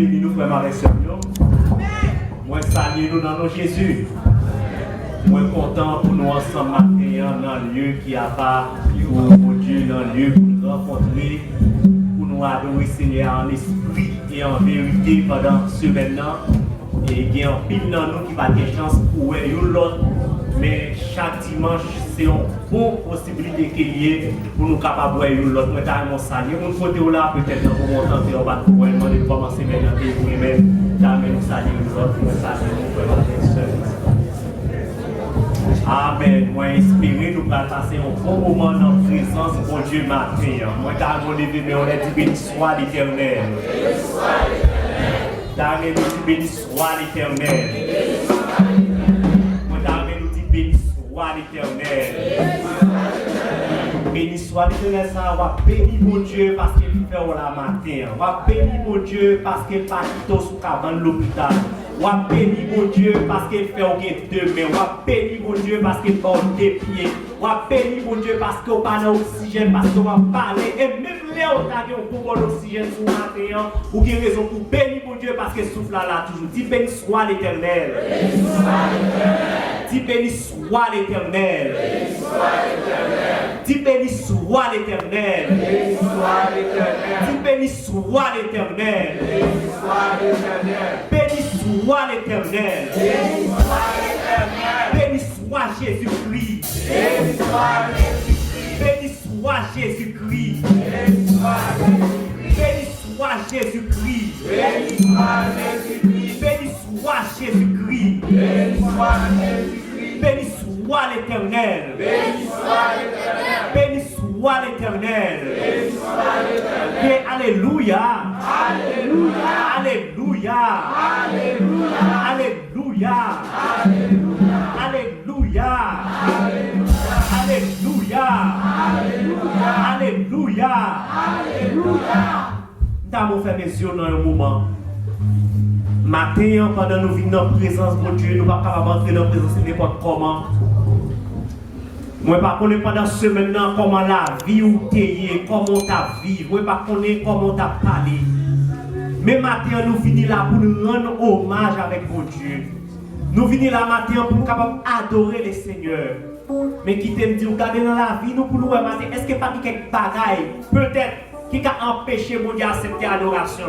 bénis nous, frères et sœurs. Moi, salue nous dans nos Jésus. Moi, content pour nous ensemble matin dans le lieu qui a pas pour Dieu, dans le lieu pour nous rencontrer, pour nous adorer Seigneur en esprit et en vérité pendant ce maintenant. Et il y a un pile dans nous qui va avoir chance pour l'autre. Mais chaque dimanche, c'est une bonne possibilité qu'il y ait pour nous capables de voir l'autre. Moi, je suis salué. Mon côté là, peut-être dans mon temps, on va demander de commencer maintenant pour vous-même. Nous saluer l'autre, nous saluer nous. Amen. Moi, espérer nous passer un bon moment dans la présence de mon Dieu matin. Moi, je suis levé, mais on a dit béni soit l'Éternel. D'amen, nous dit béni soit l'Éternel. Béni soit l'Éternel. Béni soit l'Éternel, ça va bénir mon Dieu parce qu'il fait la matin. Va bénir mon Dieu parce qu'il pas quitté sous cabane l'hôpital. Va bénir mon Dieu parce qu'il fait au demain. Va bénir mon Dieu parce qu'il fait des pieds. Va bénir mon Dieu parce qu'il pas d'oxygène, parce qu'on va parler. Et même là, on a un bon d'oxygène sur le matin. Ou qui raison pour bénir mon Dieu parce qu'il souffle là toujours. Dis béni soit l'Éternel. Dis béni soit l'Éternel. Dis béni soit l'Éternel. Dis béni soit l'Éternel. Béni soit l'Éternel. Béni soit Jésus-Christ. Béni soit Jésus-Christ. Béni soit Jésus-Christ. Béni soit Jésus-Christ. Béni soit l'Éternel. Béni soit l'Éternel. Alléluia. Alléluia. Alléluia. Alléluia. Alléluia. Alléluia. Alléluia. Nous avons fait mes yeux dans un moment. Matin, pendant nous venons dans la présence de Dieu, nous ne pouvons pas entrer dans la présence de n'importe comment. Moi, je ne connais pas pendant ce maintenant comment la vie ou t'es, comment tu vis. Moi, je ne connais pas comment tu as parlé. Mais matin, nous venons là pour nous rendre hommage avec mon Dieu. Nous venons là matin pour nous capables d'adorer le Seigneur. Mais qui t'aime dire, regardez dans la vie, nous pour nous voir matin, est-ce qu'il n'y a pas quelque bagaille, peut-être, qui a empêché mon Dieu d'accepter l'adoration?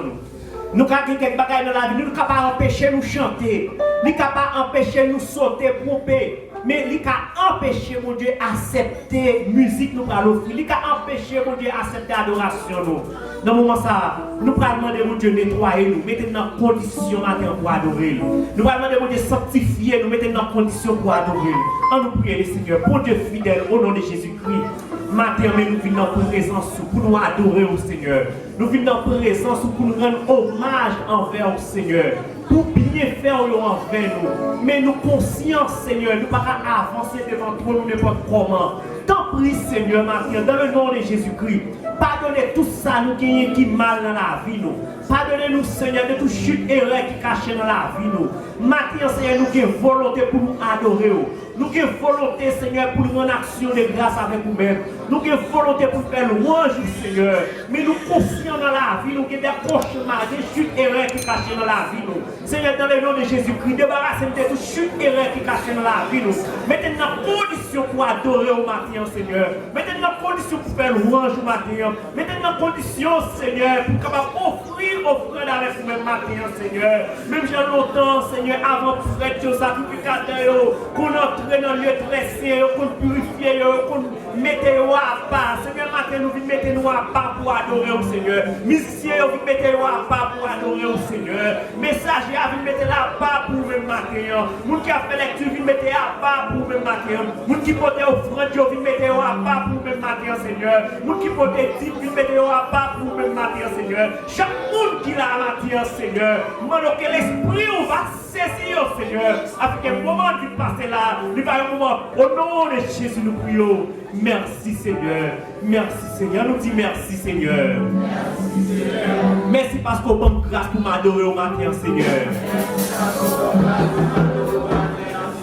Nous avons quelques bagailles dans la vie, nous ne pouvons pas empêcher nous chanter, nous ne pouvons pas empêcher nous sauter, pomper, mais nous pouvons empêcher mon Dieu d'accepter la musique nous allons offrir, nous pouvons empêcher mon Dieu d'accepter l'adoration nous. Dans ce moment ça, nous pouvons demander mon Dieu de nettoyer nous, mettre dans condition pour adorer. Nous pouvons demander mon Dieu de sanctifier nous, mettre dans condition pour adorer. On nous prie le Seigneur, pour Dieu fidèle, au nom de Jésus-Christ. Matin, nous venons dans la présence pour nous adorer au Seigneur. Nous venons dans la présence pour nous rendre hommage envers le Seigneur. Pour bien faire envers nous. Mais nous conscients, Seigneur, nous ne pouvons pas avancer devant toi, nous n'importe comment. T'en prie, Seigneur, matin, dans le nom de Jésus-Christ. Pardonnez tout ça, nous qui mal dans la vie, nous. Pardonnez-nous, Seigneur, de toute chute erreur qui cache dans la vie, nous. Matin, Seigneur, nous avons volonté pour nous adorer. Nous avons volonté, Seigneur, pour nous rendre action de grâce avec nous-mêmes. Nous avons volonté pour faire louange, Seigneur. Mais nous conscients dans la vie, nous avons des cauchemars, des chutes erreurs qui cachent dans la vie, nous. Seigneur, dans le nom de Jésus-Christ, débarrassez-nous de toute chute erreur qui cachent dans la vie, nous. Mettez-nous dans condition pour adorer au matin, Seigneur. Mettez-nous dans condition pour faire louange au matin. Mettez-nous dans condition, Seigneur, pour capable offrir offrande avec vous-même matin, Seigneur. Même j'ai longtemps, Seigneur, avant pour faire le sacrificateur, qu'on entre dans le lieu très saint, qu'on purifie, qu'on mette à part. Seigneur, matin, nous venons mettre nous à part pour adorer au Seigneur. Musiciens, nous venons mettre à part pour adorer au Seigneur. Messagers, nous venons mettre à part pour vous-même matin. Nous qui a fait lecture, nous venons mettre à part pour vous-même matin. Nous qui portent offrande, nous venons mettre à part pour vous-même matin, Seigneur. Nous qui portent type, nous mettez à part pour vous-même matin, Seigneur. Chaque monde qui l'a matin, Seigneur. Nous demandons que l'esprit va saisir, Seigneur. Afin qu'un moment qui passe là, il va y avoir un moment. Au nom de Jésus, nous prions. Merci, Seigneur. Merci, Seigneur. Nous disons merci, Seigneur. Merci, Seigneur. Merci parce qu'on donne grâce pour m'adorer au matin, Seigneur.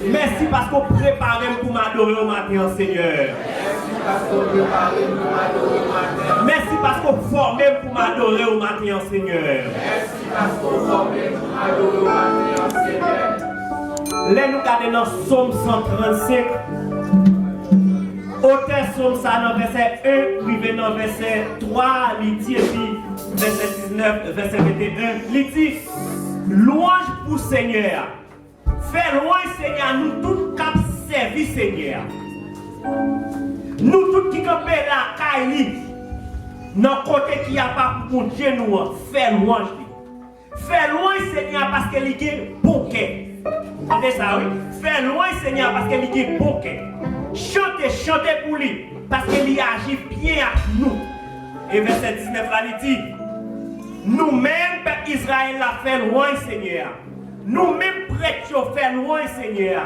Merci parce qu'on prépare pour m'adorer au matin, Seigneur. Merci parce qu'on forme pour m'adorer au matin, Seigneur. Là, nous regardons dans Somme 135. Auteur Somme ça dans verset 1, privé dans verset 3, il dit, et puis verset 19, verset 21, il dit, louange pour Seigneur. Fais louange Seigneur, nous tous cap servi Seigneur. Nous tous qui campons la caille, dans côté qui a pas pour Dieu nous, fais louange. Fais louange Seigneur parce qu'il y a bon cœur. Entendez ça, oui? Fais louange Seigneur parce qu'il y a bon cœur. Chantez pour lui, parce qu'il agit bien avec nous. Et verset 19 là, il dit, nous-mêmes, peuple Israël, l'a fait loin, Seigneur. Nous-mêmes, prêtres, fait loin, Seigneur.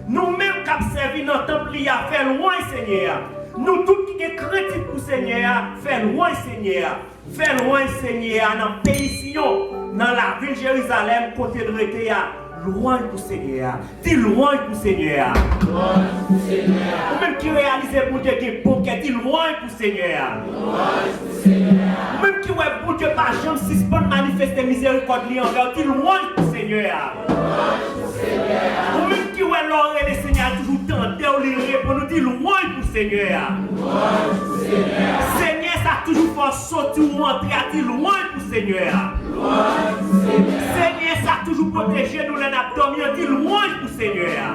Nous-mêmes, qui avons servi dans le temple, il a fait loin, Seigneur. Nous tous qui sommes chrétiens pour Seigneur, fait loin, Seigneur. Fait loin, Seigneur, dans le pays Sion, dans la ville de Jérusalem, côté de l'été. Loin pour Seigneur. Dis loin pour Seigneur. Loin pour Seigneur. Ou même qui réalise pour Dieu qui est bon, dis loin pour Seigneur. Loin pour Seigneur. Ou même qui ouais pour Dieu par jamais si c'est pas manifester miséricorde envers, dis loin pour Seigneur. Loin pour Seigneur. Ou même qui ouais l'oreille des Seigneur toujours tenter ou lire pour nous dire loin pour Seigneur. Loin pour Seigneur. Seigneur ça toujours fait sortir ou entrer à dire loin pour Seigneur. Loin pour Seigneur. Seigneur ça toujours protéger nous les abdominaux, dit loin pour Seigneur.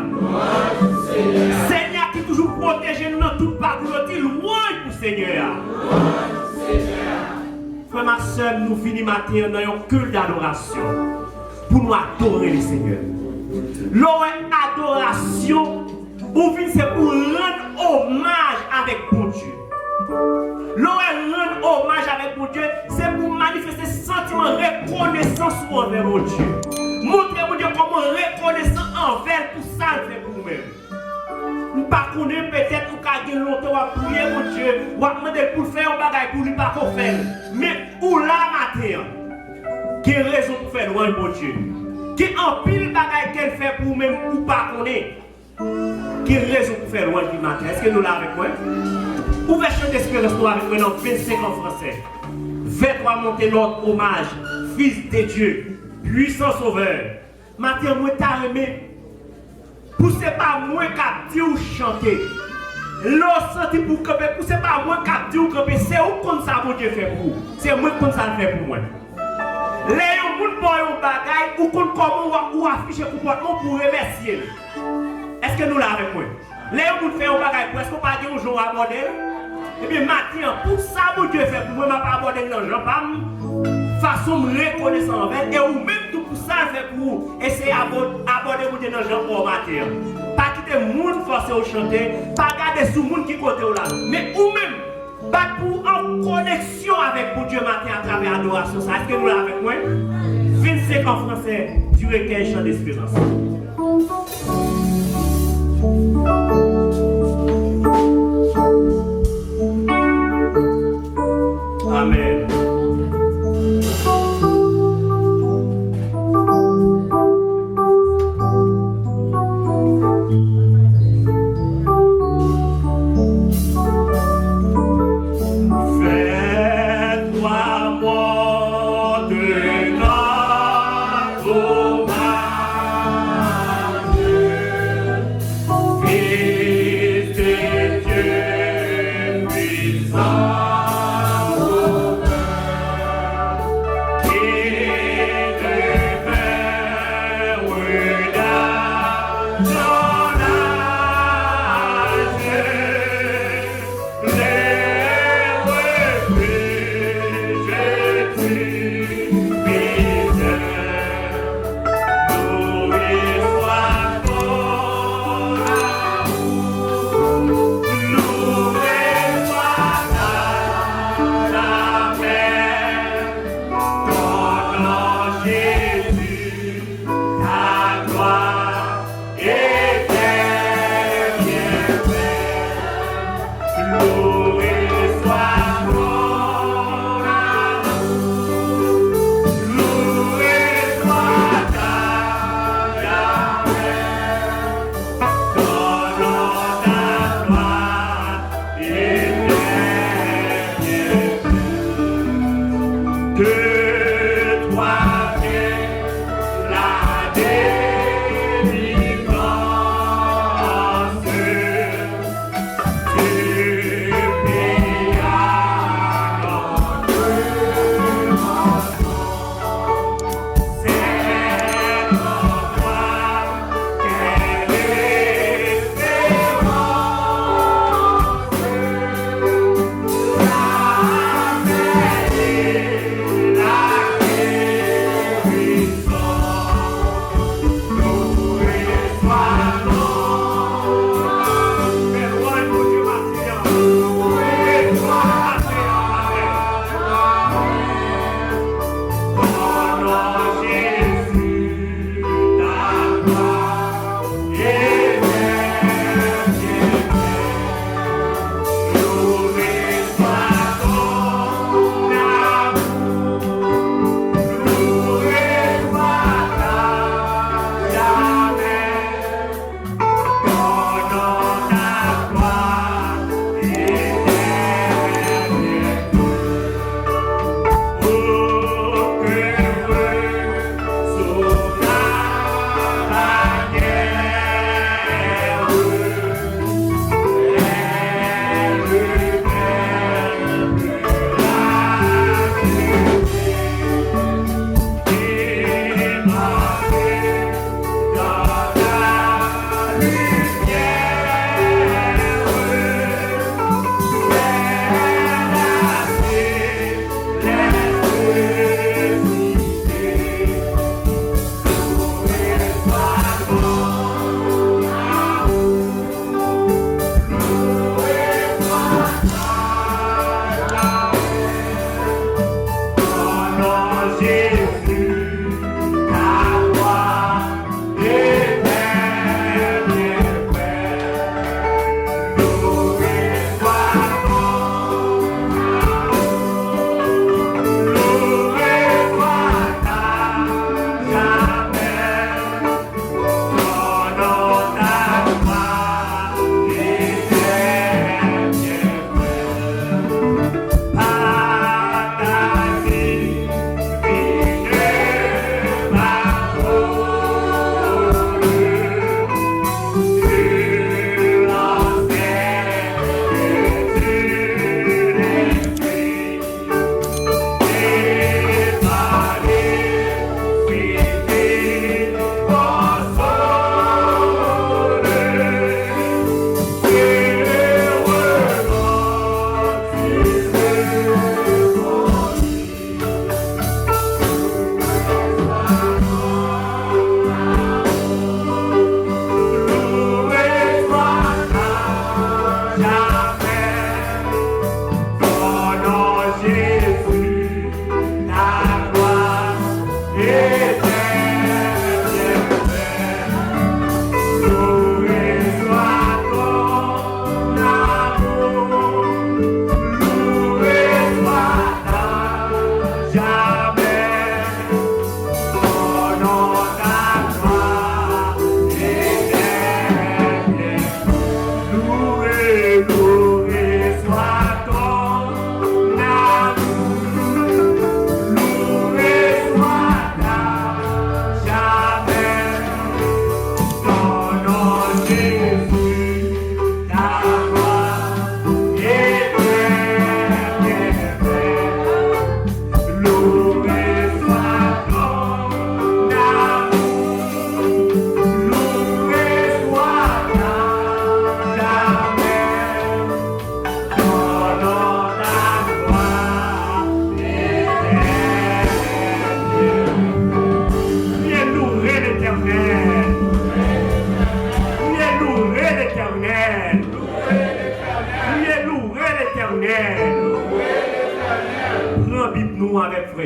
Seigneur qui toujours protège nous dans toute parole, dit loin pour Seigneur. Frère, ma soeur, nous finissons matin dans un culte d'adoration pour nous adorer le Seigneur. L'adoration, c'est pour rendre hommage avec mon Dieu. Rendre hommage avec mon Dieu, c'est pour manifester ce sentiment de reconnaissance envers mon Dieu. Montrez mon Dieu comment reconnaissant envers pour ça le fait pour nous-mêmes. Nous ne connaissons pas peut-être qu'on a longtemps à prier mon Dieu, ou à demander pour faire un bagage pour lui pas qu'on fait. Mais où là matin, quelle raison pour faire loin mon Dieu? Quel en pile bagage qu'elle fait pour nous-mêmes ou pas connaître? Quelle raison pour faire loin du matin? Est-ce que nous l'avons avec moi? Ouverture d'espérance nous avec moi dans 25 en français. Fais-toi monter l'ordre hommage, Fils de Dieu, puissant sauveur. Matin, moi, t'as aimé. Poussez pas moi qui dit ou chanter. L'eau senti pour camper, poussez pas moi qui dit ou camper. C'est où comme ça mon Dieu fait pour vous. C'est moi comme ça le fait pour moi. Les gens qui ont un bagage ou comment ou afficher comportement pour remercier. Est-ce que nous l'avons avec moi? Les gens qui font un bagage, est-ce qu'on peut dire aux gens à aborder? Eh bien, maintenant, pour ça, mon Dieu fait pour moi, je ne vais pas aborder l'argent, pas façon de reconnaître envers, et ou même tout pour ça, fait pour vous, essayer d'aborder mon Dieu dans l'argent pour matin. Pas quitter le monde forcer au chanter, pas garder sous le monde qui côté là, mais ou même, pas pour en connexion avec mon Dieu matin à travers l'adoration. Est-ce que nous l'avons avec moi? 25 en français, du recueil chant d'espérance. Amen. Que toi,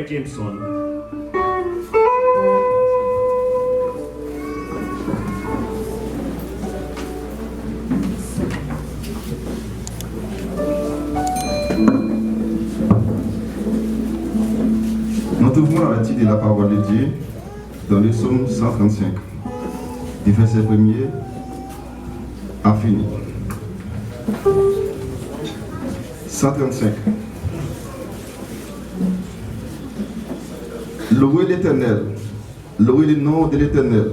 Jameson. Nous trouvons la lecture de la parole de Dieu dans le psaume 135, du verset 1er à fini. 135. Louez l'Éternel, louez le nom de l'Éternel,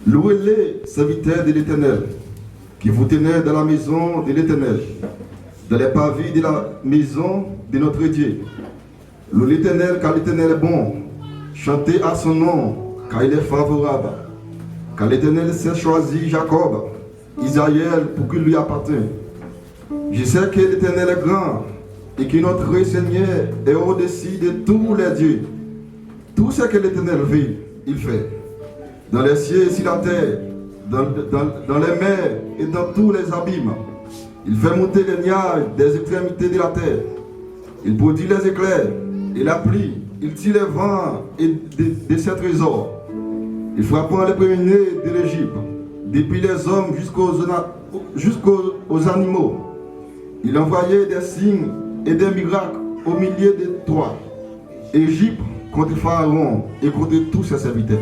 louez les serviteurs de l'Éternel, qui vous tenez dans la maison de l'Éternel, dans les parvis de la maison de notre Dieu. Louez l'Éternel, car l'Éternel est bon, chantez à son nom, car il est favorable, car l'Éternel s'est choisi Jacob, Israël, pour qu'il lui appartienne. Je sais que l'Éternel est grand, et que notre Seigneur est au-dessus de tous les dieux. Tout ce que l'Éternel veut, il fait. Dans les cieux et sur la terre, dans les mers et dans tous les abîmes. Il fait monter les nuages des extrémités de la terre. Il produit les éclairs et la pluie. Il tire les vents de ses trésors. Il frappe les premiers-nés de l'Égypte, depuis les hommes jusqu'aux animaux. Il envoyait des signes et des miracles au milieu de toi. Égypte contre Pharaon et contre tous ses serviteurs.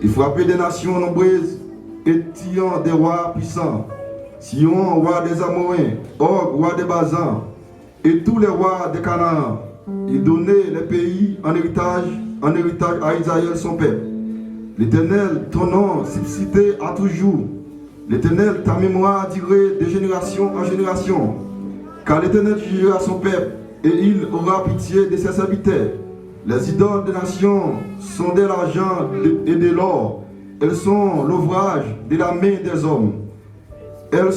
Il frappait des nations nombreuses et tuant des rois puissants. Sion, roi des Amoréens, Og, roi des Bazans, et tous les rois de Canaan. Il donnait les pays en héritage à Israël son peuple. L'Éternel, ton nom subsistait à toujours. L'Éternel, ta mémoire dirait de génération en génération. Car l'Éternel jugera son peuple et il aura pitié de ses serviteurs. Les idoles des nations sont de l'argent et de l'or. Elles sont l'ouvrage de la main des hommes. Elles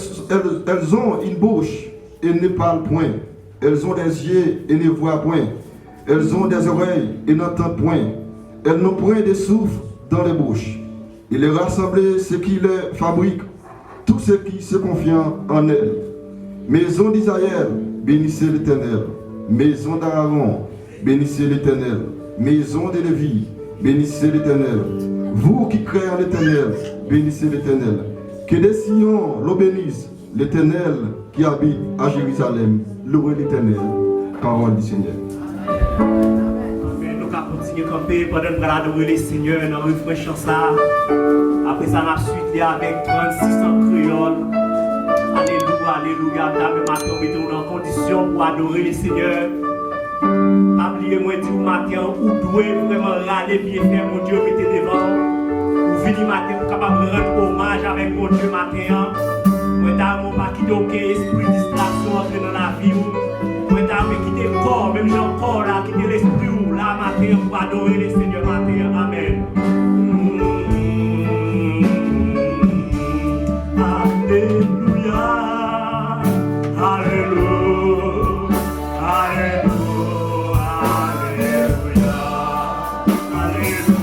ont une bouche et ne parlent point. Elles ont des yeux et ne voient point. Elles ont des oreilles et n'entendent point. Elles n'ont point de souffle dans les bouches. Il est rassemblé ceux qui les fabriquent, tous ceux qui se confient en elles. Maison d'Israël, bénissez l'Éternel. Maison d'Aaron, bénissez l'Éternel. Maison de Lévi, bénissez l'Éternel. Vous qui créez en l'Éternel, bénissez l'Éternel. Que des Sion le bénissent, l'Éternel qui habite à Jérusalem. Louez l'Éternel. Parole du Seigneur. Amen. Nous allons continuer à camper pendant que nous allons louer le Seigneur dans le refrain chanson. Après ça, nous suite avec 36 en créole. Alléluia, alléluia. Dame matin, mettons-nous en condition pour adorer le Seigneur. Oubliez-moi du matin, vous devez vraiment râler, bien faire, mon Dieu, mettez devant. Vous venez matin, vous capable de rendre hommage avec mon Dieu matin. Moi, t'as mon pas qui donc esprit distraction entre dans la vie. Moi, t'as qui te corps, même j'ai encore là, qui te l'esprit là matin pour adorer le Seigneur matin. Amen. Alléluia. Alléluia. Alléluia. Alléluia.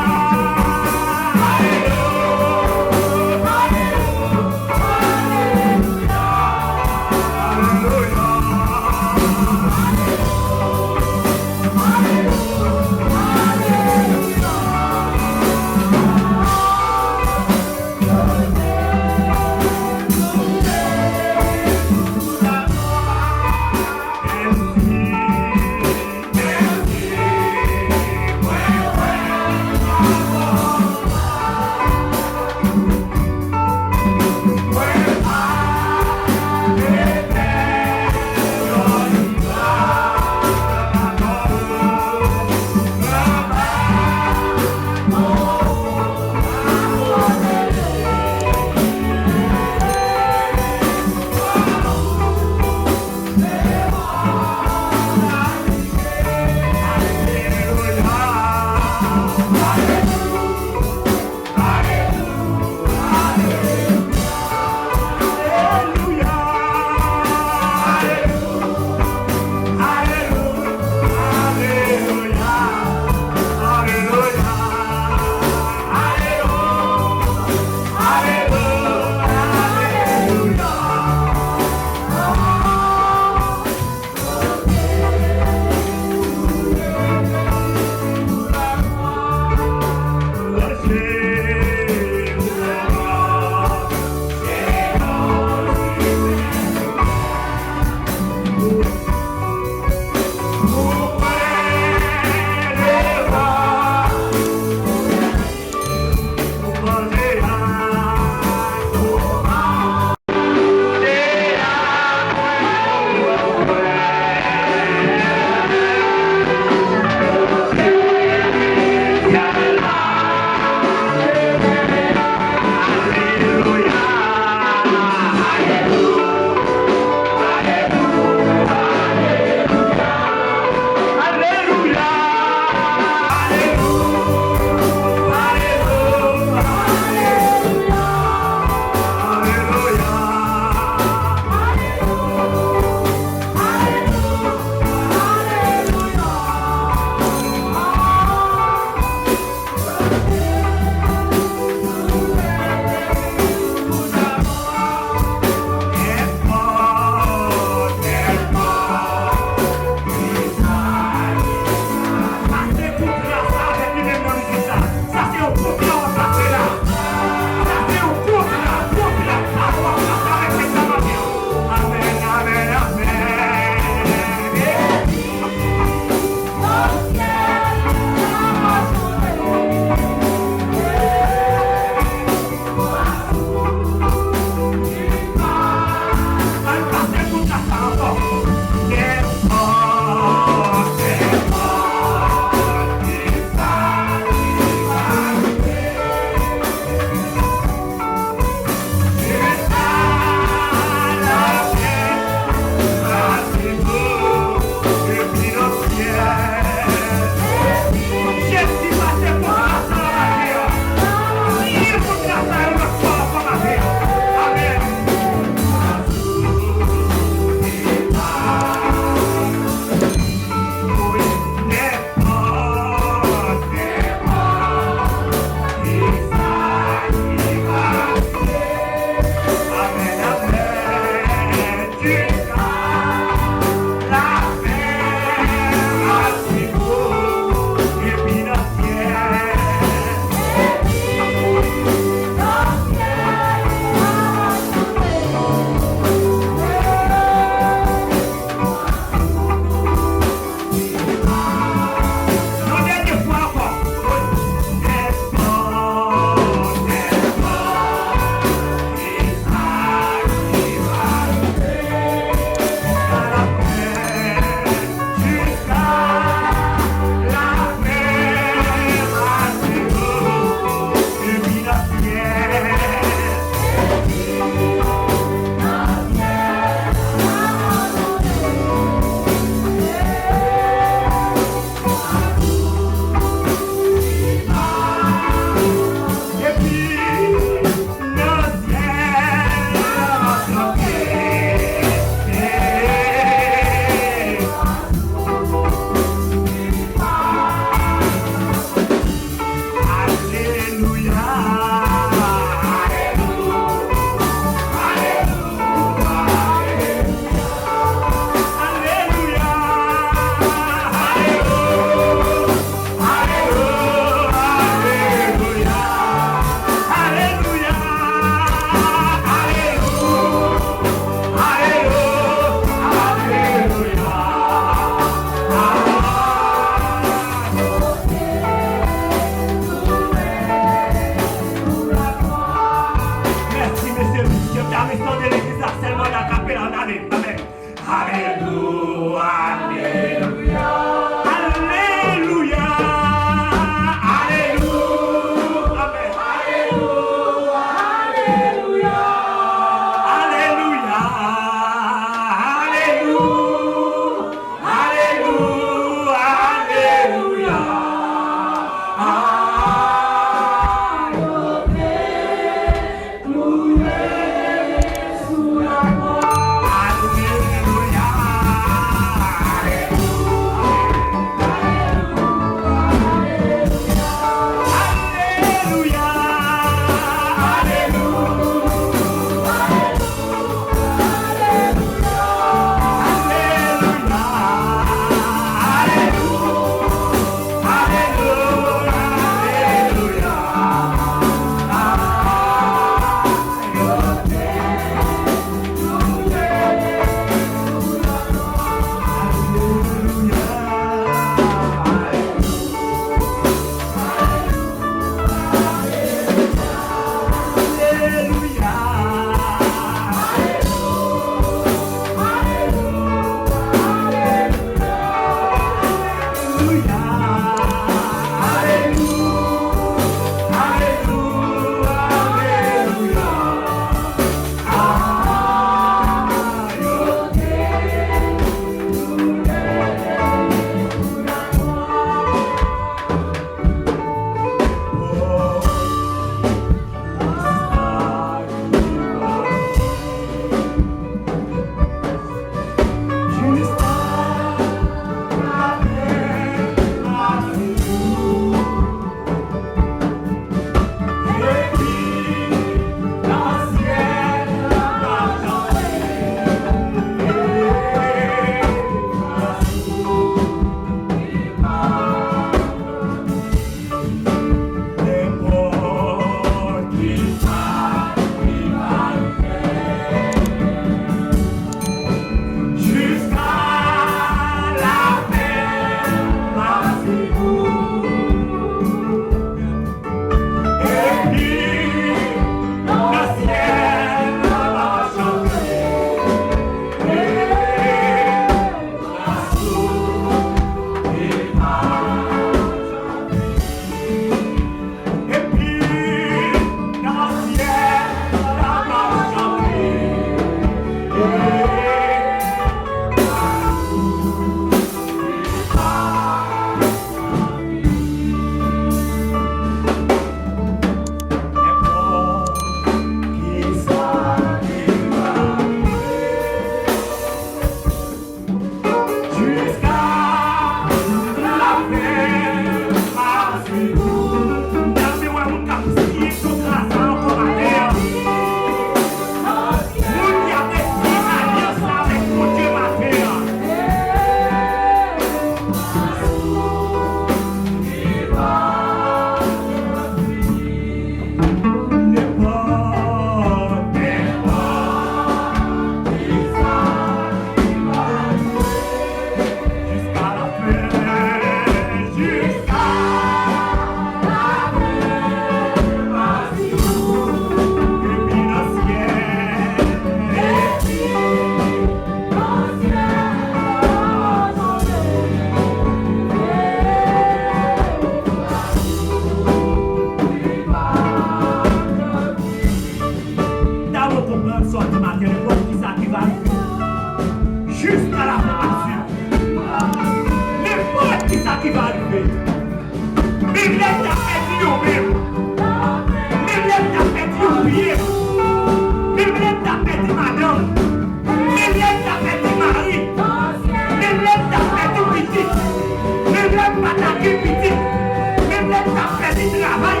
travail,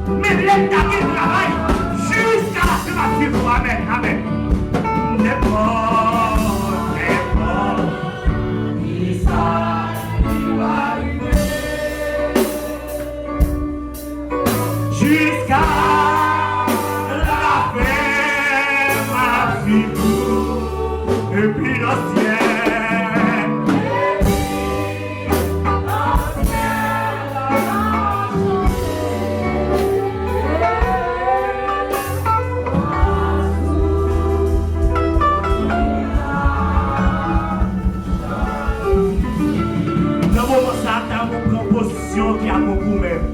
même l'aide qui travaille, jusqu'à la fin de ma vie. Amen, amen. Jusqu'à la fin, ma vie, et puis le ciel. Dans le moment ça, tu as une proposition qui a beaucoup même.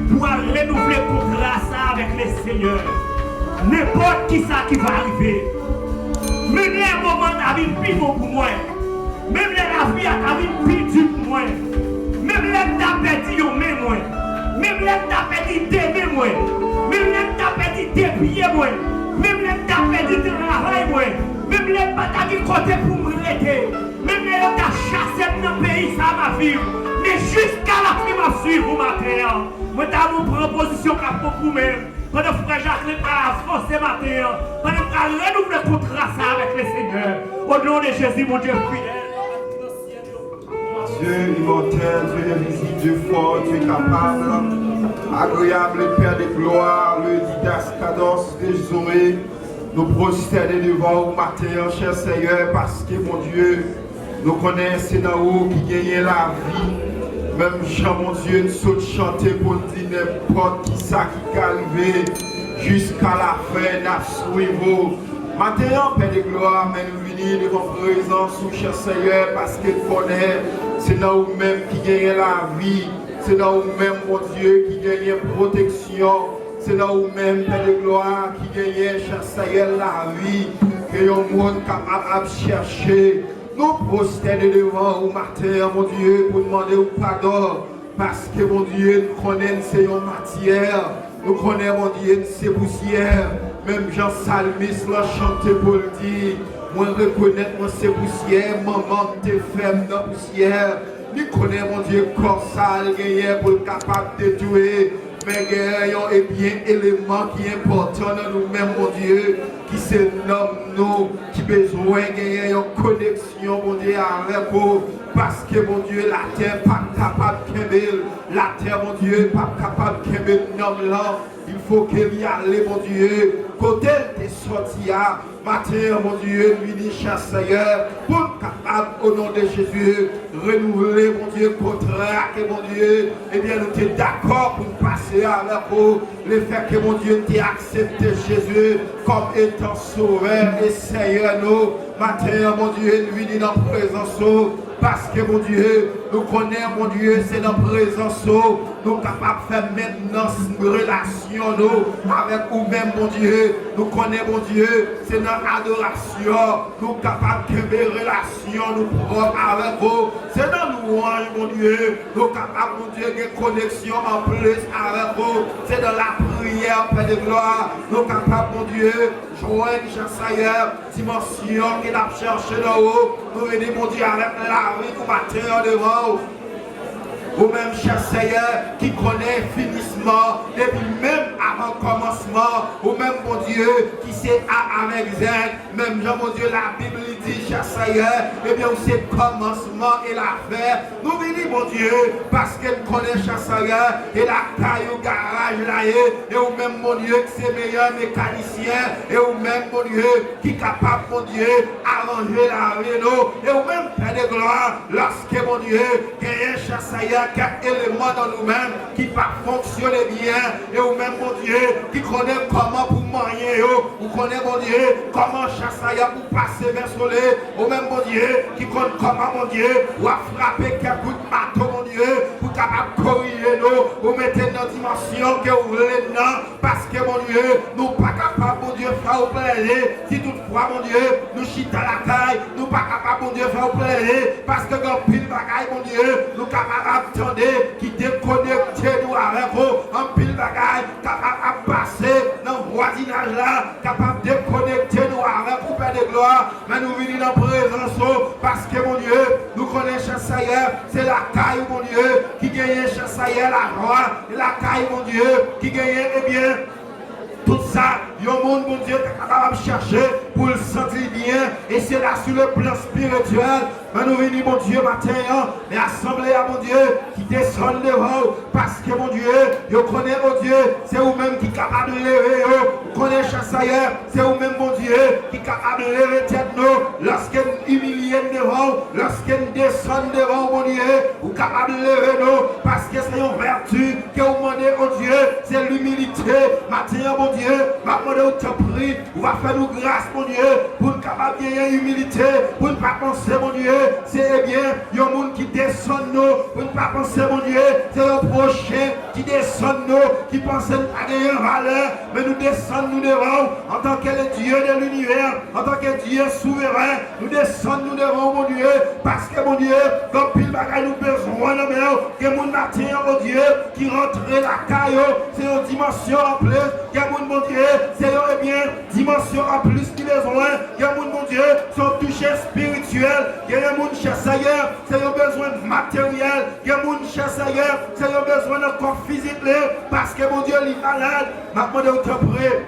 Pour renouveler ton grâce avec les seigneurs. N'importe qui ça qui va arriver. Même les moments de la vie plus bon pour moi. Même la vie a vie plus dure pour moi. Même les tapés yo même moi. Même les tapés d'aimer moi. Même les tapés d'épier moi. Même les tapés de travail moi. Même les batailles qui côté pour me arrêter. Même les tas chassé dans le pays ça m'a vie. Mais jusqu'à la fin m'a suivre au matin. Moi t'as une proposition qui a beaucoup même. Pendant que frère Jacqueline a forcé matin, pendant qu'on a renouvelé le contrat avec le Seigneur, au nom de Jésus, mon Dieu fidèle. Dieu immortel, Dieu invisible, Dieu fort, Dieu capable, agréable, Père de gloire, le didascados de Zoé, nous prosterner devant au matin, cher Seigneur, parce que mon Dieu, nous connaissons c'est dans où qui gagne la vie. Même Jean, mon Dieu, nous saute chanter pour dire n'importe qui ça qui est arrivé jusqu'à la fin, nous suivons. Maintenant, Père de gloire, mais nous venons devant présence, cher Seigneur, parce qu'il connaît, c'est dans nous-mêmes qui gagne la vie, c'est dans nous-mêmes, mon Dieu, qui gagne protection, c'est dans nous-mêmes, Père de gloire, qui gagne, cher Seigneur, la vie, que le monde capable de chercher. Nous prosternons devant au matin, mon Dieu, pour demander au pardon, parce que, mon Dieu, nous connaissons ces matières, nous connaissons, mon Dieu, ces poussières. Même Jean Salmis l'a chanté pour le dire, moi reconnaître moi ces poussières, maman t'es ferme dans la poussière. Nous connaissons, mon Dieu, corps sale, gagné pour être capable de tuer. Mais gagnons et bien élément qui est important dans nous-mêmes, mon Dieu, qui se nomme nous, qui besoin de gagner une connexion, mon Dieu, avec vous. Parce que, mon Dieu, la terre n'est pas capable de kemel. La terre, mon Dieu, n'est pas capable de kemel nom là. Il faut qu'elle y aille, mon Dieu. Côté des sorties, matin, mon Dieu, lui dit, cher Seigneur, pour capable, au nom de Jésus, renouveler, mon Dieu, contrat, que mon Dieu, eh bien, nous sommes d'accord pour passer avec vous. Le fait que, mon Dieu, t'ait accepté Jésus comme étant sauveur et Seigneur, nous, matin, mon Dieu, lui dit dans la présence, parce que, mon Dieu, nous connaissons, mon Dieu, c'est dans la présence, nous sommes capables de faire maintenant une relation, nous, avec vous-même, mon Dieu. Nous connaissons, mon Dieu, c'est dans l'adoration, nous sommes capables de faire une relation, nous propres avec vous. C'est dans louange, mon Dieu, nous sommes capables, mon Dieu, de connexion en plus avec vous. C'est dans la prière, Père de gloire, nous sommes capables, mon Dieu, joindre Seigneur, dimension qu'il a cherché dans haut. Nous venons, mon Dieu, avec la vie, nous matin devant. Ou même, cher Seigneur, qui connaît finissement, depuis même avant le commencement, ou même, mon Dieu, qui sait A avec Z, même, Jean, mon Dieu, la Bible dit, cher Seigneur, eh bien, c'est commencement et la fin. Nous venons, mon Dieu, parce qu'elle connaît, cher Seigneur, et la taille au garage là, et ou même, mon Dieu, qui c'est meilleur mécanicien, et ou même, mon Dieu, qui est capable, mon Dieu, arranger la vie, nous, et ou même, Père de gloire, lorsque, mon Dieu, gagne, cher Seigneur, quelques éléments dans nous-mêmes qui ne fonctionnent bien, et ou même, mon Dieu, qui connaît comment pour manier, ou connaît, mon Dieu, comment chasser pour passer vers le soleil, ou même, mon Dieu, qui connaît comment, mon Dieu, ou à frapper quelques coups de marteau, mon Dieu, pour capable de corriger nous, ou mettre dans la dimension que vous voulez dedans, parce que, mon Dieu, nous pas capables, mon Dieu, faire au plaisir, si toutefois, mon Dieu, nous chita la taille, nous pas capables, mon Dieu, faire au plaisir, parce que dans pile bagaille, mon Dieu, nous capables qui déconnecte nous avec vous, en pile bagaille, capable de passer dans le voisinage là, capable de déconnecter nous avec vous, Père de gloire, mais nous venons dans la présence, parce que, mon Dieu, nous connaissons Seigneur, c'est la taille, mon Dieu, qui gagne Seigneur, derrière la joie et la caille, mon Dieu, qui gagne, eh bien, tout ça, il y a un monde, mon Dieu, qui est capable de chercher pour le sentir bien. Et c'est là sur le plan spirituel. Mais nous venons, mon Dieu, matin, mais assembler à mon Dieu, qui descend devant, parce que, mon Dieu, je connais, mon Dieu, c'est vous-même qui est capable de lever, vous connaissez chassailleur, c'est vous-même, mon Dieu, qui est capable de lever tête, nous, lorsqu'elle humilie devant, lorsqu'elle descend devant, mon Dieu, vous êtes capable de lever, nous, parce que c'est une vertu que vous demandez, mon Dieu, c'est l'humilité. Matin, mon Dieu, va demander au temps pris, vous va faire nous grâce, mon Dieu, pour nous capable de gagner humilité, pour ne pas penser, mon Dieu, c'est bien, il y a un monde qui descend nous, pour ne pas penser, mon Dieu, c'est le prochain qui descend nous, qui pense à gagner valeur, mais nous descendons nous devant, en tant que le Dieu de l'univers, en tant que Dieu souverain, nous descendons nous devant, mon Dieu, parce que, mon Dieu, comme pile bagaille nous besoin, que mon matin, mon Dieu, qui rentre la caille, c'est une dimension en plus, que mon Dieu, c'est eh bien, dimension en plus qui besoin, que mon Dieu, son touché spirituel, que mon chasse ailleurs, c'est un besoin matériel, que mon chasse ailleurs, c'est un besoin de corps physique, parce que mon Dieu, il est malade, maintenant de te prier.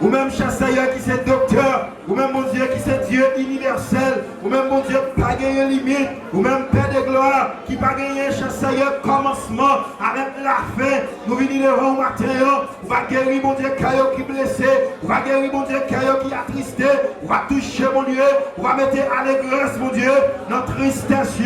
Ou même chassailleur qui c'est docteur, ou même mon Dieu qui c'est Dieu universel, ou même mon Dieu pas gagné limite, ou même Père de gloire qui pas gagné chassailleur commencement avec la fin. Nous venons devant au matin, on va guérir mon Dieu Caillot qui est blessé, on va guérir mon Dieu Caillot qui est attristé, on va toucher mon Dieu, on va mettre allégresse mon Dieu, notre tristesse,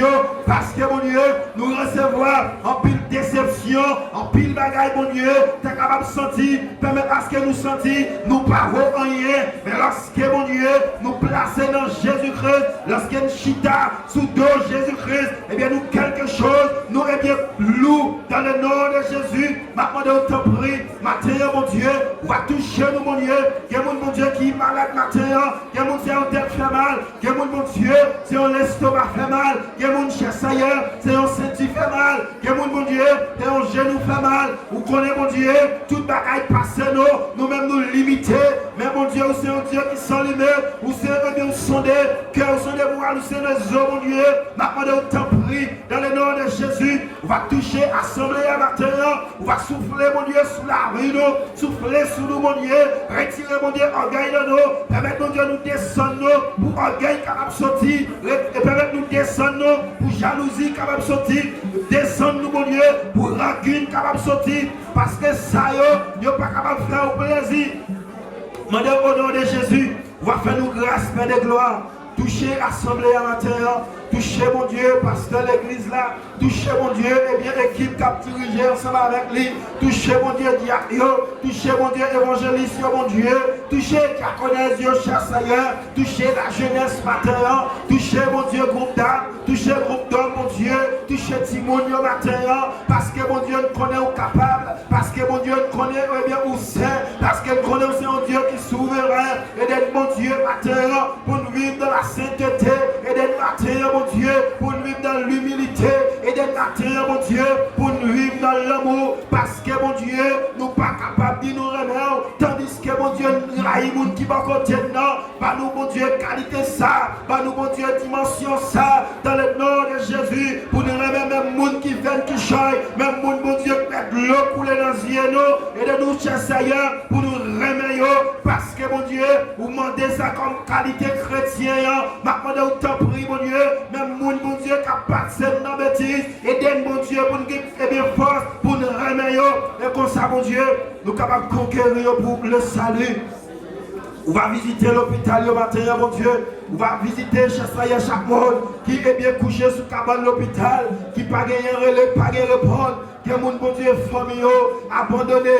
parce que mon Dieu, nous recevoir en pile déception, en pile bagaille mon Dieu, tu es capable de sentir, permettre à ce que nous sentir, nous pas rien, mais lorsque mon Dieu nous placer dans Jésus-Christ, lorsque nous chita sous dos Jésus-Christ, eh bien nous quelque chose, nous eh bien loup dans le nom de Jésus, maintenant de te prie, matin mon Dieu, on va toucher nous mon Dieu, il y a mon Dieu qui est malade matin, il y a mon Dieu en tête fait mal, il y a mon Dieu, c'est un estomac fait mal, il y a mon chasse ailleurs, c'est un senti fait mal, il y a mon Dieu, c'est un genou fait mal, vous connaissez mon Dieu, toute bagaille passe nous-mêmes nous limiter, mais mon Dieu, c'est un Dieu qui sans limite, ou c'est un Dieu sondé, cœur sondé, ou c'est les hommes, mon Dieu, maintenant de t'en prie, dans le nom de Jésus, on va toucher, assembler à l'intérieur, on va souffler, mon Dieu, sous la rue, souffler sous nous, mon Dieu, retirer, mon Dieu, orgueil de nous, permettre, mon Dieu, nous descendre, pour orgueil capable de sortir, et permettre nous descendre, pour jalousie capable de sortir, descendre, nous, mon Dieu, pour rancune capable de sortir, parce que ça, yo pas capable de faire au plaisir. Mandez au nom de Jésus, on va faire nous grâce, Père de gloire. Toucher, assembler à l'intérieur. Toucher mon Dieu, pasteur de l'église là. Toucher mon Dieu, et bien équipe qui a dirigé ensemble avec lui. Toucher mon Dieu, diacre. Toucher mon Dieu, évangéliste, mon Dieu. Toucher diaconesse, chasse ailleurs. Toucher la jeunesse matin. Toucher mon Dieu, groupe d'âme. Toucher groupe d'hommes, mon Dieu. Toucher Timon matin. Parce que mon Dieu nous connaît au capable. Parce que mon Dieu nous connaît eh bien où c'est. Parce que nous connaît aussi un Dieu qui est souverain. Et d'être mon Dieu matin pour nous vivre dans la sainteté. Et d'être matin, mon Dieu, pour nous vivre dans l'humilité. Et d'être matin, mon Dieu, pour nous vivre dans l'amour. Parce que mon Dieu, nous pas capables de nous remettre. Tandis que mon Dieu, nous raïmoun qui va côté non. Bah nous, mon Dieu, qualité ça. Bah nous, mon Dieu, dimension ça. Dans le nom de Jésus, pour nous remettre même monde qui vient, qui chaille. Même monde, mon Dieu, qui met de l'eau couler dans les yeux. Et de nous chercher ailleurs pour nous remettre. Parce que mon Dieu, vous demandez ça comme qualité chrétienne. Maintenant, vous t'en prie, mon Dieu. Même monde, mon Dieu, qui a passé dans la bêtise. Et donne, mon Dieu, pour nous bien force, pour nous remettre. Et comme ça, mon Dieu, nous sommes capables de conquérir pour le salut. On va visiter l'hôpital le matin, mon Dieu. On va visiter chaque monde qui est bien couché sous cabane de l'hôpital, qui n'a pas gagné relais, pas gagné répondre. Que mon bon Dieu famille abandonné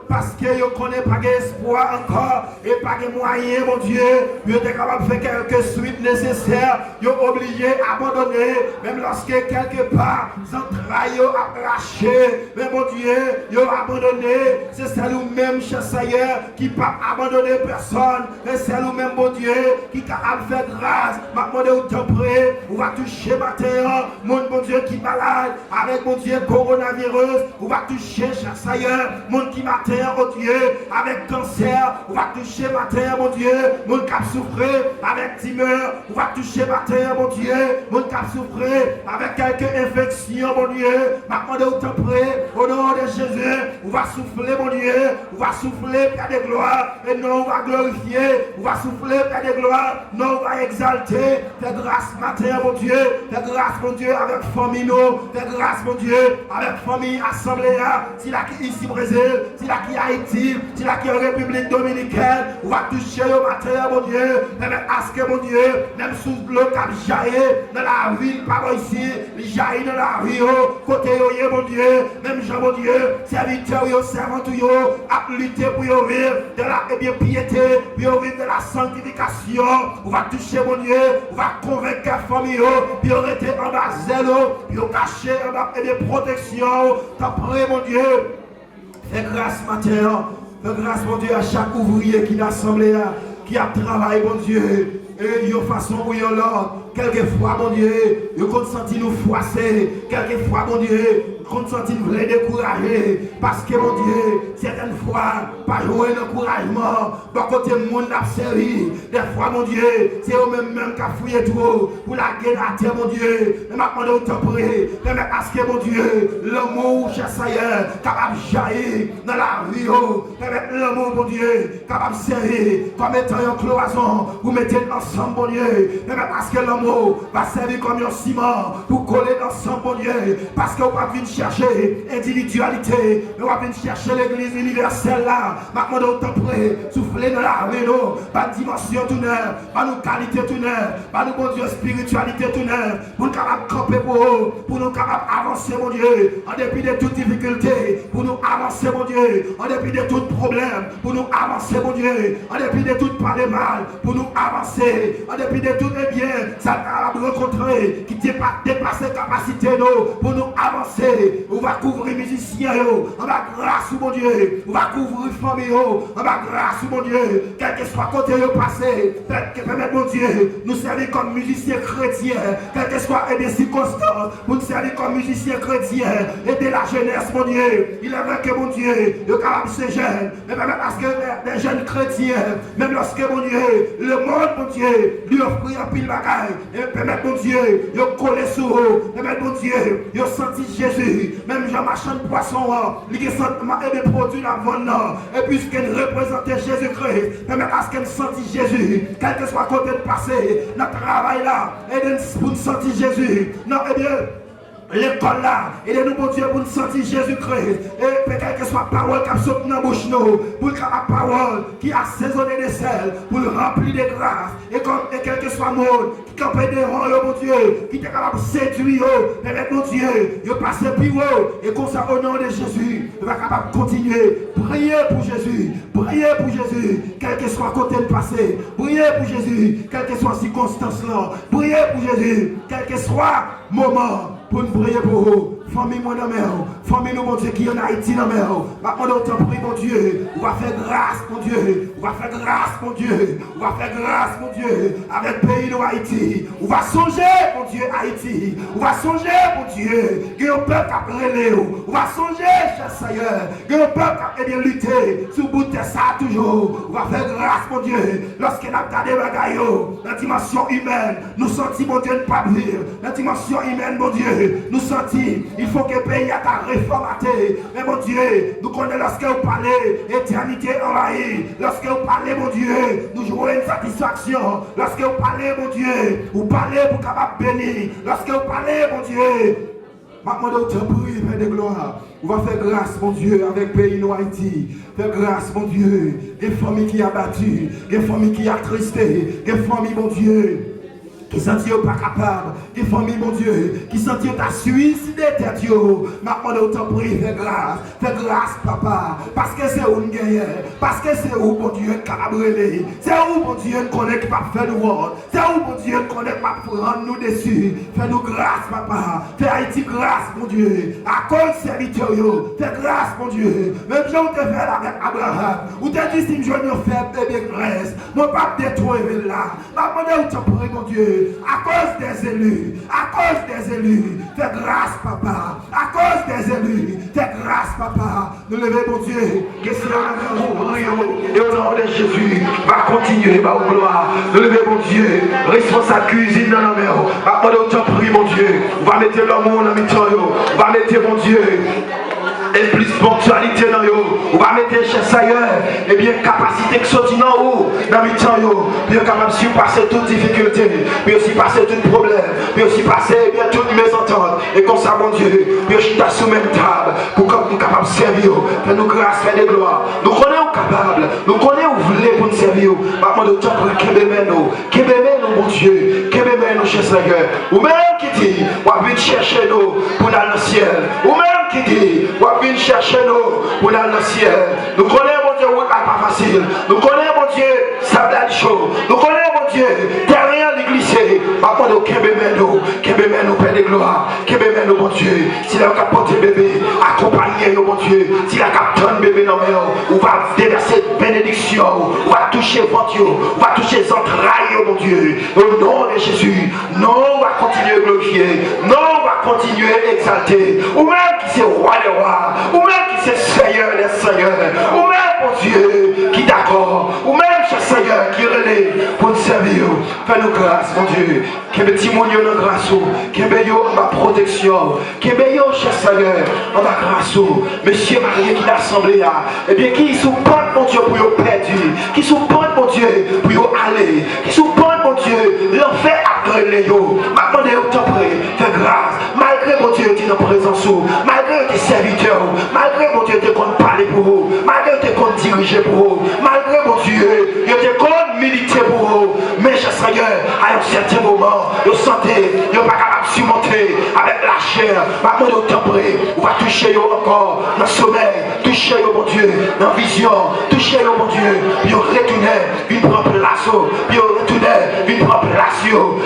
parce que ne connaît pas d'espoir encore et pas de moyens, mon Dieu. Ils sont capables de faire quelques suites nécessaires. Ils sont obligés d'abandonner, même lorsque quelque part, les entrailles sont arrachées. Mais mon Dieu, ils ont abandonné. C'est celle nous-mêmes, chassailleurs, qui ne peuvent pas abandonner personne. Mais c'est nous-mêmes, mon Dieu, qui est capable de faire grâce. Maintenant, où t'en prie, on va toucher matin, mon Dieu qui est malade, avec mon Dieu coronavirus. cancéreuse, on va toucher chaque sailleur, monde qui matin, oh Dieu, avec cancer, on va toucher matin, mon Dieu, monde qui a souffert avec tumeur, on va toucher matin, mon Dieu, monde qui a souffert avec quelques infections, mon Dieu, maintenant de temps près, au nom de Jésus, on va souffler, mon Dieu, on va souffler, Père de gloire, et non, on va glorifier, on va souffler, Père de gloire, non, on va exalter, fais grâce matin, mon Dieu, fais grâce, mon Dieu, avec famille, fais grâce, mon Dieu, avec famille assemblée, si là qui ici Brésil, si là qui Haïti, si là qui en République Dominicaine, on va toucher au matin, mon Dieu, même à ce que, mon Dieu, même sous l'eau qui a jailli dans la ville, par ici, jaillit dans la rue, côté, mon Dieu, même Jean, mon Dieu, serviteur, servant, à lutter pour vivre de la piété, pour vivre de la sanctification, on va toucher, mon Dieu, on va convaincre la famille, puis on rester en bas zèle, puis on cacher en bas protection, t'après, mon Dieu, fais grâce matin, fais grâce, mon Dieu, à chaque ouvrier qui est assemblé, qui a travaillé, mon Dieu, et de façon où il y a l'ordre. Quelquefois, mon Dieu, nous consentons nous froisser. Quelquefois, mon Dieu, nous consentons nous décourager. Parce que, mon Dieu, certaines fois, pas jouer l'encouragement. Par côté le monde a servi. Des fois, mon Dieu, c'est eux-mêmes qui ont fouillé tout pour la guerre à terre, mon Dieu. Mais maintenant, nous t'en prions. Mais parce que, mon Dieu, l'amour, chassailleur, capable de jaillir dans la vie. Mais l'amour, mon Dieu, capable de servir comme étant une cloison. Vous mettez ensemble, mon Dieu. Mais parce que l'amour va servir comme un ciment pour coller ensemble, mon Dieu. Parce qu'on va venir chercher individualité, on va venir chercher l'église universelle là. Maintenant, on t'en prie, souffler dans la vélo, pas de dimension tout neuf, pas de qualité tout neuf, pas de bon Dieu, spiritualité tout neuf, pour nous capables de camper pour nous capables d'avancer, mon Dieu, en dépit de toutes difficultés, pour nous avancer, mon Dieu, en dépit de tout problème, pour nous avancer, mon Dieu, en dépit de tout parler mal, pour nous avancer, en dépit de tout les biens, ça va rencontrer, qui dépasse capacité pour nous avancer. On va couvrir les musiciens, on va grâce, mon Dieu, on va couvrir les familles, on va grâce, mon Dieu, quel que soit côté le passé, permettre, mon Dieu, nous servir comme musiciens chrétiens, quel que soit des circonstances, pour nous servir comme musiciens chrétiens, aider la jeunesse, mon Dieu. Il est vrai que, mon Dieu, le capable ces jeunes, mais même parce que les jeunes chrétiens, même lorsque, mon Dieu, le monde, mon Dieu, lui offre un pile bagaille, et permettre, mon Dieu, de coller sur eux, permettre, mon Dieu, de sentir Jésus, même Jean-Marchand de poisson, il est sentiment et des produits la vente, et puisqu'elle représentait Jésus-Christ, permettre à ce qu'elle sentit Jésus, quel que soit côté de passé, notre travail là, et pour nous sentir Jésus, non, eh bien, l'école là, et de nous, bon Dieu, pour nous sentir Jésus-Christ. Et peut-être que ce soit parole qui a sauté dans la bouche, pour que la parole qui a assaisonné des sels, pour le remplir de grâce. Et quel que soit le monde qui campait des rangs, mon Dieu, qui est capable de séduire, mais mon Dieu, il passe plus haut. Et comme ça, au nom de Jésus, il va capable de continuer. Priez pour Jésus, priez pour Jésus, quel que soit côté de passé. Priez pour Jésus, quelle que soit circonstance là. Priez pour Jésus, quel que soit moment. Pour nous prier pour vous, famille moi dans mer, famille nous, mon Dieu, qui est en Haïti dans mer. Maintenant, on t'en prie, mon Dieu, on va faire grâce, mon Dieu, on va faire grâce, mon Dieu, on va faire grâce, mon Dieu, avec le pays de Haïti. On va songer, mon Dieu, Haïti. On va songer, mon Dieu, que le peuple a brûlé. On va songer, cher Seigneur, que le peuple a bien lutté sur le bout de ça toujours. On va faire grâce, mon Dieu, lorsqu'on a gardé bagaille, la dimension humaine, nous sentons, mon Dieu, ne pas venir. La dimension humaine, mon Dieu, nous sentons, il faut que le pays a ta réformaté. Mais mon Dieu, nous connaissons lorsque vous parlez, éternité envahie. Lorsque vous parlez, mon Dieu, nous jouons une satisfaction. Lorsque vous parlez, mon Dieu, vous parlez pour capable bénir. Lorsque vous parlez, mon Dieu, maintenant, nous te prie, Père de gloire. On va faire grâce, mon Dieu, avec le pays de Haïti. Faire grâce, mon Dieu. Des familles qui abattues, des familles qui attristées, des familles, mon Dieu, qui sentent pas capable, des familles, mon Dieu, qui sentent ta suicider tête, maintenant nous t'en prie, fais grâce, papa, parce que c'est où nous gagnons, parce que c'est où, mon Dieu, capable, c'est où, mon Dieu, nous connaît pas faire de world, c'est où, mon Dieu, nous connaît pas prendre nous dessus, fais-nous grâce, papa, fais Haïti grâce, mon Dieu, à cause de serviteur, fais grâce, mon Dieu, même si on te fait avec Abraham, ou te dit si je ne fais bébé grâce, mon papa détruit là, maintenant nous t'en prie, mon Dieu, Dieu, à cause des élus, fais grâce, papa. À cause des élus, fais grâce, papa. Nous levons, mon Dieu, que si on a ouvrir, et au nom de Jésus, va continuer, va au gloire. Nous levons, mon Dieu, responsable cuisine dans la mer. Va prendre autant prix, mon Dieu. On va mettre l'amour dans le temps, on va mettre, mon Dieu, et plus ponctualité dans yo, on va mettre chez ailleurs, et bien capacité que sorti dans haut, dans le temps yo, puis capable de surpasser toute difficulté, puis aussi passer tout problème, puis aussi passer bien toute mésentente, et comme ça mon Dieu, puis je suis sous même table, pour que nous capables de servir, faire nous grâce, faire des gloires, nous connaissons capables, nous connaissons où voulez pour nous servir, maman de temps pour Kébémé nous mon Dieu, Kébémé nous chez Seigneur, ou même qui dit, on va venir chercher nous pour aller dans le ciel, ou même qui dit, on va venir chercher nous pour aller dans le ciel. Nous connaissons mon Dieu, ce n'est pas facile. Nous connaissons mon Dieu, ça va être chaud. Nous connaissons mon Dieu, derrière l'église. Papa, nous Kébémé nous, Père de gloire. Kébémé nous, mon Dieu. S'il a qu'à porter bébé, accompagner nous, mon Dieu. S'il a qu'à prendre bébé dans mes on va déverser bénédiction. On va toucher votre Dieu. On va toucher les entrailles, mon Dieu. Au nom de Jésus. Non, on va continuer à glorifier. Non, on va continuer à exalter. Ou même qui c'est roi des rois. Ou même qui c'est Seigneur des seigneurs. Ou même, mon Dieu, qui d'accord. Ou même, cher Seigneur, qui relaie pour nous servir. Fais-nous grâce, mon Dieu. Qu'il y ait témoignage de grâce. Qu'il y ait ma protection. Qu'il y ait, cher Seigneur, en ma grâce. Monsieur Marie qui l'a assemblé, eh bien, qui supporte, mon Dieu, pour y perdu. Qui supporte, mon Dieu, pour y aller. Qui supporte, mon Dieu, l'enfer après les yo. Maintenant, on t'en prie, fais grâce. Malgré, mon Dieu, tu es en présence. Malgré tes serviteurs. Malgré, mon Dieu, tu comptes parler pour vous. Malgré tu comptes diriger pour vous. Malgré, mon Dieu, tu comptes militer pour vous. Mais, cher Seigneur, à un certain moment, vous sentez, vous n'êtes pas capable de surmonter avec la chair. Maintenant, on t'en prie, on va toucher encore dans le sommeil. Toucher, mon Dieu, dans la vision. Toucher, mon Dieu, puis on retourne, une propre place. Puis on retourne, une propre place.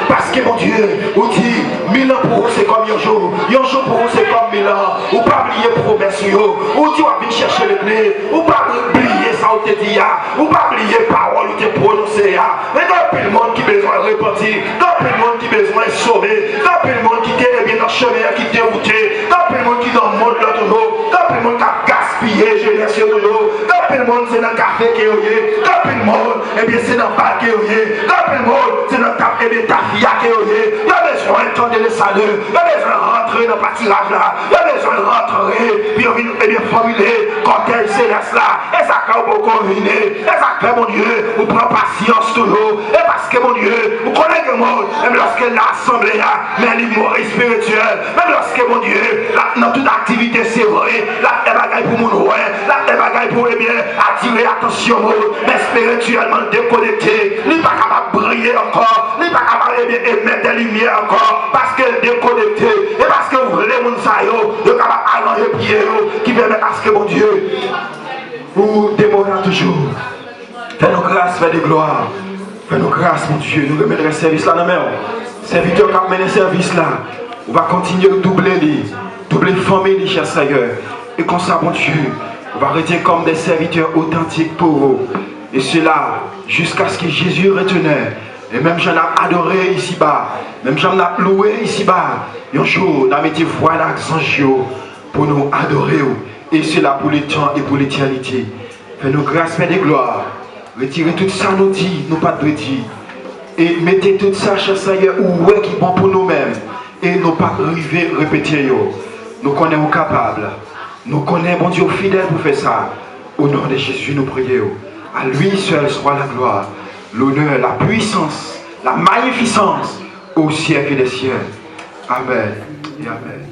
Parce que, mon Dieu, on dit, 1000 ans pour vous, c'est comme un jour. Un jour pour vous, c'est comme 1000 ans. Ou pas oublier promesse. Ou dit, on va venir chercher les clés. Ou pas oublier ça, on te dit, ou pas oublier parole, ou te prononcer. Mais dans le monde qui a besoin de repentir, dans le monde qui a besoin de sauver, dans le monde qui est bien dans le chemin, qui est dérouté, dans le monde qui est dans le monde de l'autre, dans le monde qui a gaspillé jeunesse de l'eau, dans le monde c'est dans le café qui est, dans le monde, eh bien c'est dans le bar qui est, dans le monde c'est dans le café de ta fille qui est, il y a besoin de tendre le salut, il y a besoin de rentrer dans le pâturage là, il y a besoin de rentrer, puis on vient formuler cortège céleste là, et ça quand vous convenez, et ça fait mon Dieu, vous prenez patience toujours, et parce que mon Dieu, vous connaissez le monde, même lorsque l'assemblée a, mais l'humour spirituel, même lorsque mon Dieu, dans toute activité c'est vrai, là est bagaille pour mon roi, là est bagaille pour eh bien attirer l'attention, mais spirituellement déconnecté, il n'est pas capable de briller encore, il n'est pas capable de émettre des lumières encore, parce que déconnecté, et parce que vous voulez mon saillot, il est capable d'allonger les pieds, qui permet à ce que mon Dieu, vous démorez toujours. Fais-nous grâce, fais des gloires. Fais-nous grâce, mon Dieu. Nous remettons le service là dans la main. Serviteur qui a mené le service là, on va continuer de doubler famille, cher Seigneur. Et comme ça, mon Dieu, on va rester comme des serviteurs authentiques pour vous. Et cela jusqu'à ce que Jésus retourne. Et même j'en ai adoré ici-bas. Même j'en ai loué ici-bas. Un jour, on a mis voilà sans jour pour nous adorer. Et cela pour le temps et pour l'éternité. Fais-nous grâce, fais des gloires. Retirez tout ça, nous dit, nous pas de dire. Et mettez tout ça, cher Seigneur, où est qui est bon pour nous-mêmes. Et nous pas arriver répéter. Nous connaissons capables. Nous connaissons, mon Dieu, fidèle pour faire ça. Au nom de Jésus, nous prions. À lui seul soit la gloire, l'honneur, la puissance, la magnificence au siècle des siècles. Amen et Amen.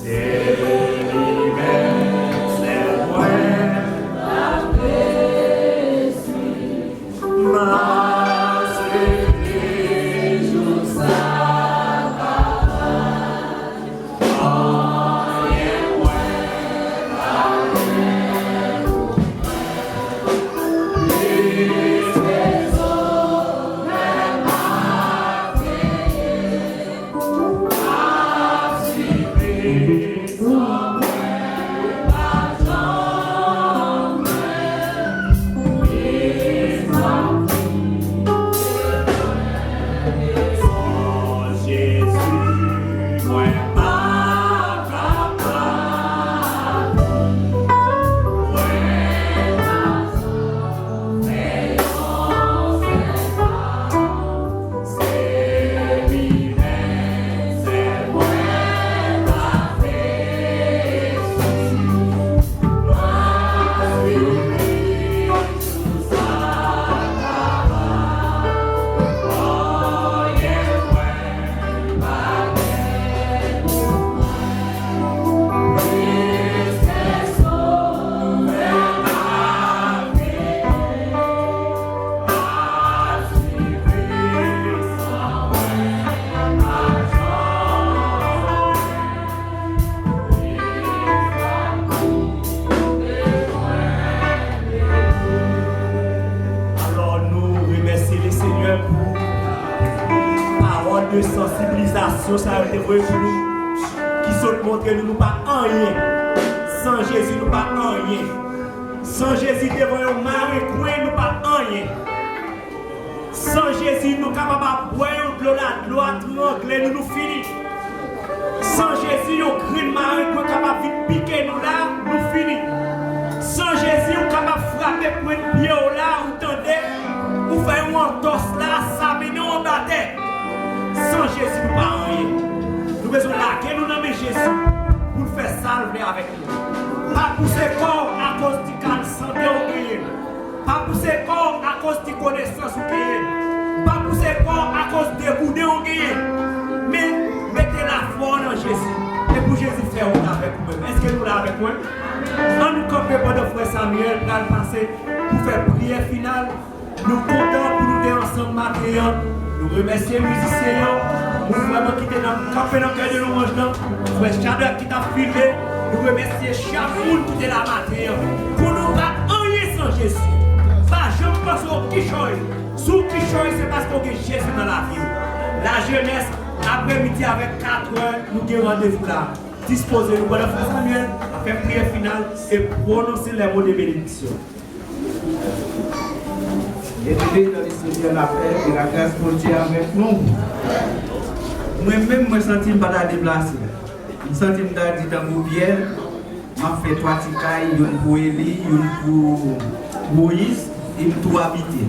Yeah. de sensibilisation, ça a été vrai pour nous, qui sont montrés nous pas rien. Sans Jésus, nous pas rien. Sans Jésus, devant un mari, nous pas rien. Sans Jésus, nous sommes capables de boire de l'eau, la droite, nous nous finissons. Sans Jésus, nous sommes capables de piquer nous là, nous finissons. Sans Jésus, nous sommes capables de frapper pour une pied là, ou tendez, ou faire un entorse là, ça met nous en bataille. Sans Jésus, nous pas rien. Nous besoin laquer nous nommer Jésus pour faire salver avec nous. Pas pour ses corps à cause du calme santé au guerrier. Pas pour ses corps à cause de connaissance au guerrier. Pas pour ses corps à cause de goûter au guerrier. Mais mettez la foi en Jésus. Et pour Jésus faire on avec vous-même. Est-ce que nous l'avons avec moi? On nous camper pendant frère Samuel dans le passé pour faire prière finale. Nous comptons pour nous être ensemble matin. Nous remercions les musiciens. Nous vraiment qui étaient dans le café dans le cœur de l'orange. Frère Chadok qui t'a filmé. Nous remercions chaque monde qui était là matin. Pour nous pas rien sans Jésus. Pas je pense au Kishoy. Sous Kishoy, c'est parce qu'on a Jésus dans la vie. La jeunesse, après-midi avec 4 heures, nous avons rendez-vous là. Disposez-nous, voilà, frère Samuel, à faire prière finale et prononcer les mots de bénédiction. Élevé dans les Seigneur la paix et la grâce pour Dieu avec nous. Moi-même, je me sens pas déplacé. Je me sens dit dans mon bière. Je fais 3 ticailles, une pour Élie, une pour Moïse et une pour habiter.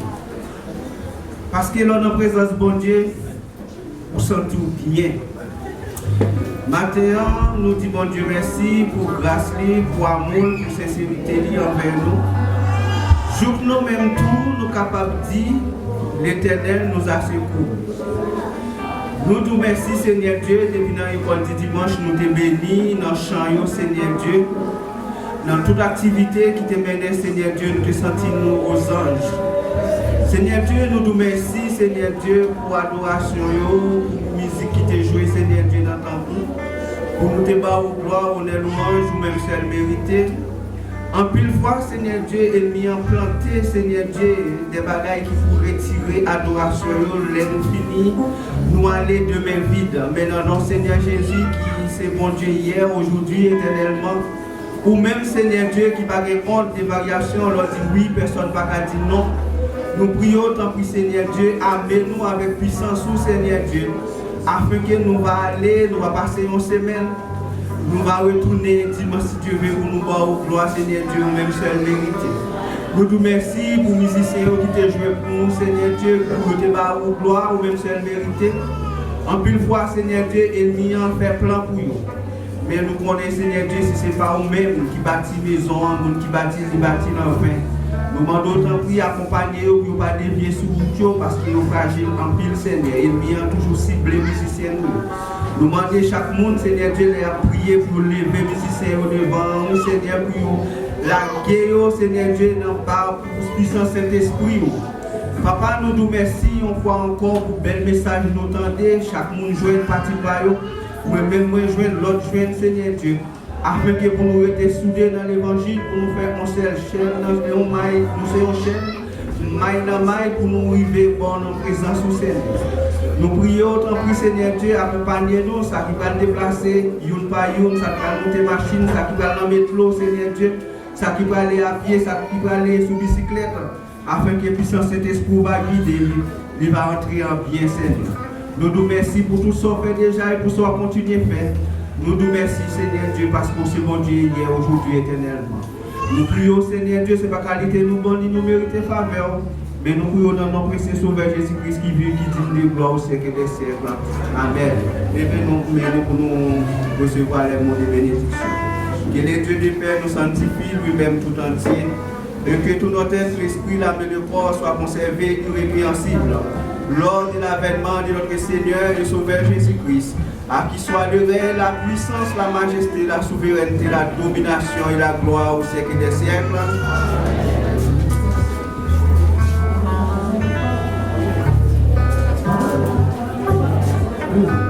Parce que là, dans la présence de bon Dieu, nous sommes tout bien. Maintenant, nous disons bon Dieu merci pour grâce, pour amour, pour sincérité envers nous. Jour nous-mêmes tout, nous sommes capables de dire l'Éternel nous a secourus. Nous te remercions, Seigneur Dieu, depuis dans l'école du dimanche, nous te bénis dans le chant, Seigneur Dieu. Dans toute activité qui te mène, Seigneur Dieu, nous te sentons aux anges. Seigneur Dieu, nous te remercions, Seigneur Dieu, pour l'adoration, pour la musique qui te jouée, Seigneur Dieu, dans ton temps. Pour nous te battre au gloire, on est louange, ou même seul mérité. En pile fois, Seigneur Dieu, il m'a implanté, Seigneur Dieu, des bagailles qui pour retirer adoration, les nous finis, nous aller demain vide. Mais non, Seigneur Jésus, qui c'est bon Dieu hier, aujourd'hui, éternellement. Ou même, Seigneur Dieu, qui va répondre des variations, on leur dit oui, personne ne va dire non. Nous prions, tant pis, Seigneur Dieu, amène-nous avec puissance, Seigneur Dieu, afin que nous allons aller, nous allons passer une semaine. Nous allons retourner dimanche si Dieu veut pour nous voir au gloire, Seigneur Dieu, même seul mérité. Nous te remercions pour les musiciens qui te joué pour nous, Seigneur Dieu, pour te voir au gloire, ou même seul mérité. En pile fois, Seigneur Dieu, ennemi en fait plan pour nous. Mais nous connaissons, Seigneur Dieu, si ce n'est pas nous-mêmes qui bâtissent maison, qui bâtissent dans le vin. Nous demandons autant prier, accompagner pour ne pas dévier sur vous parce qu'ils sont fragiles en pile, Seigneur. Ennemi a toujours ciblé les musiciens. Nous demandons chaque monde, Seigneur Dieu, de prier pour lever les musiciens devant nous, Seigneur, pour la guerre, Seigneur Dieu, dans le puissant Saint-Esprit. Papa, nous nous remercions une fois encore pour le bel message que nous entendons. Chaque monde joue une partie par eux. Moi-même, moi, je joue l'autre, Seigneur Dieu. Afin que pour nous rester soudés dans l'évangile, pour nous faire un seul chaîne, nous sommes chaîne, maille dans maille, pour nous arriver bon en présence au Seigneur. Nous prions autant pour Seigneur Dieu, accompagnez-nous, ça qui va nous déplacer, une par une, ça qui va monter machine, ça qui va dans le métro, Seigneur Dieu, ça qui va aller à pied, ça qui va aller sur bicyclette, afin que puissance cet esprit va guider, il va entrer en bien, Seigneur. Nous nous remercions pour tout ce qu'on fait déjà et pour ce qu'on continue à faire. Nous nous remercions, Seigneur Dieu, parce que c'est bon Dieu hier, aujourd'hui, éternellement. Nous prions, Seigneur Dieu, c'est pas qualité nous bonne, nous méritons faveur. Mais nous prions dans notre précieux Sauveur Jésus-Christ qui vit, qui dit de gloire au siècle des siècles. Amen. Et nous pour nous recevoir les mots de bénédiction. Que les dieux de Père nous sanctifient lui-même tout entier. Et que tout notre esprit, l'âme et le corps soient conservés irrépréhensibles. Lors de l'avènement de notre Seigneur et Sauveur Jésus-Christ, à qui soit le règne, la puissance, la majesté, la souveraineté, la domination et la gloire au siècle des siècles. Amen.